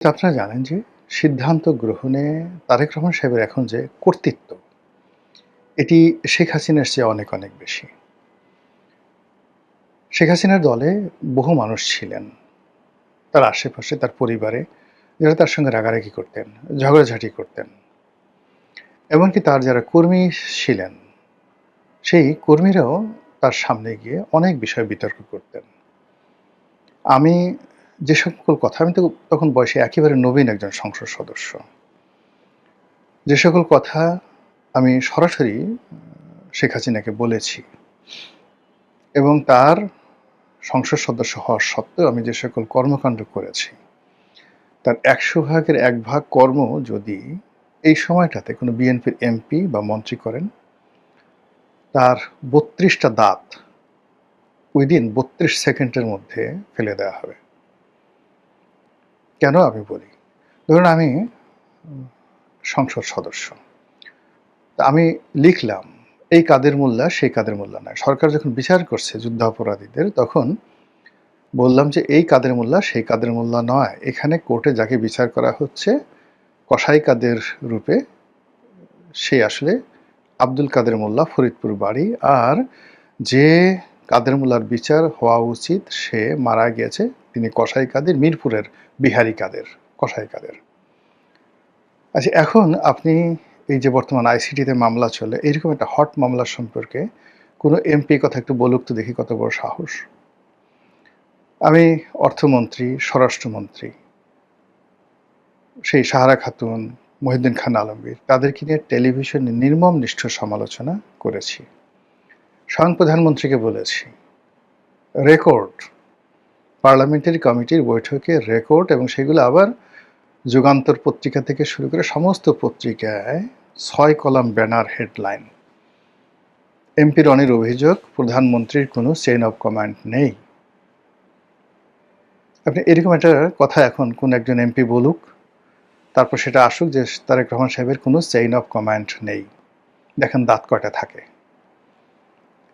আপনারা জানেন যে সিদ্ধান্ত গ্রহণে তারেক রহমান সাহেবের এখন যে কর্তৃত্ব, এটি শেখ হাসিনার চেয়ে অনেক, অনেক বেশি। শেখ হাসিনার দলে বহু মানুষ ছিলেন। তার আশেপাশে, তার পরিবারে যারা তার সঙ্গে রাগারাগি করতেন, ঝগড়াঝাঁটি করতেন। এমনকি তার যারা কর্মী ছিলেন, সেই কর্মীরাও তার সামনে গিয়ে অনেক বিষয়ে বিতর্ক করতেন। আমি যে সকল কথা আমি তো তখন বয়সে একেবারে নবীন একজন সংসদ সদস্য। যে সকল কথা আমি সরাসরি শেখ হাসিনাকে বলেছি এবং তার সংসদ সদস্য হওয়া সত্ত্বেও আমি যে সকল কর্মকাণ্ড করেছি, তার ১০০ ভাগের ১ ভাগ কর্ম যদি এই সময়টাতে কোনো বিএনপির এমপি বা মন্ত্রী করেন, তার ৩২ টা দাঁত উইদিন ৩২ সেকেন্ডের মধ্যে ফেলে দেওয়া হবে। কেন আমি বলি? ধরুন আমি সংসদ সদস্য। তা আমি লিখলাম, এই কাদের মোল্লা, সেই কাদের মোল্লা নয়। সরকার যখন বিচার করছে যুদ্ধাপরাধীদের, তখন বললাম যে এই কাদের মোল্লা, সেই কাদের মোল্লা নয়। এখানে কোর্টে যাকে বিচার করা হচ্ছে কসাই কাদের রূপে, সে আসলে আব্দুল কাদের মোল্লা, ফরিদপুর বাড়ি। আর যে কাদের মোল্লার বিচার হওয়া উচিত সে মারা গিয়েছে, তিনি কসাই কাদের, মিরপুরের বিহারী কাদের, কসাই কাদের। আচ্ছা, এখন আপনি এই যে বর্তমান আইসিটিতে মামলা চলে, এইরকম একটা হট মামলা সম্পর্কে কোনো এমপি কথা একটু বলুক তো দেখি, কত বড় সাহস। আমি অর্থমন্ত্রী, স্বরাষ্ট্রমন্ত্রী, সেই সাহারা খাতুন, মহিউদ্দিন খান আলমগীর, তাদেরকে নিয়ে টেলিভিশনে নির্মম নিষ্ঠুর সমালোচনা করেছি। স্বয়ং প্রধানমন্ত্রীকে বলেছি, রেকর্ড, পার্লামেন্টারি কমিটির বৈঠকে রেকর্ড, এবং সেগুলো আবার যুগান্তর পত্রিকা থেকে শুরু করে সমস্ত পত্রিকায় ৬ কলাম ব্যানার হেডলাইন। এমপি রনির অভিযোগ, প্রধানমন্ত্রীর কোনো চেইন অফ কমান্ড নেই। আপনি এরকম একটা কথা এখন কোন একজন এমপি বলুক, তারপর সেটা আসুক যে তারেক রহমান সাহেবের কোনো চেইন অফ কমান্ড নেই। দেখেন দাঁত কয়টা থাকে।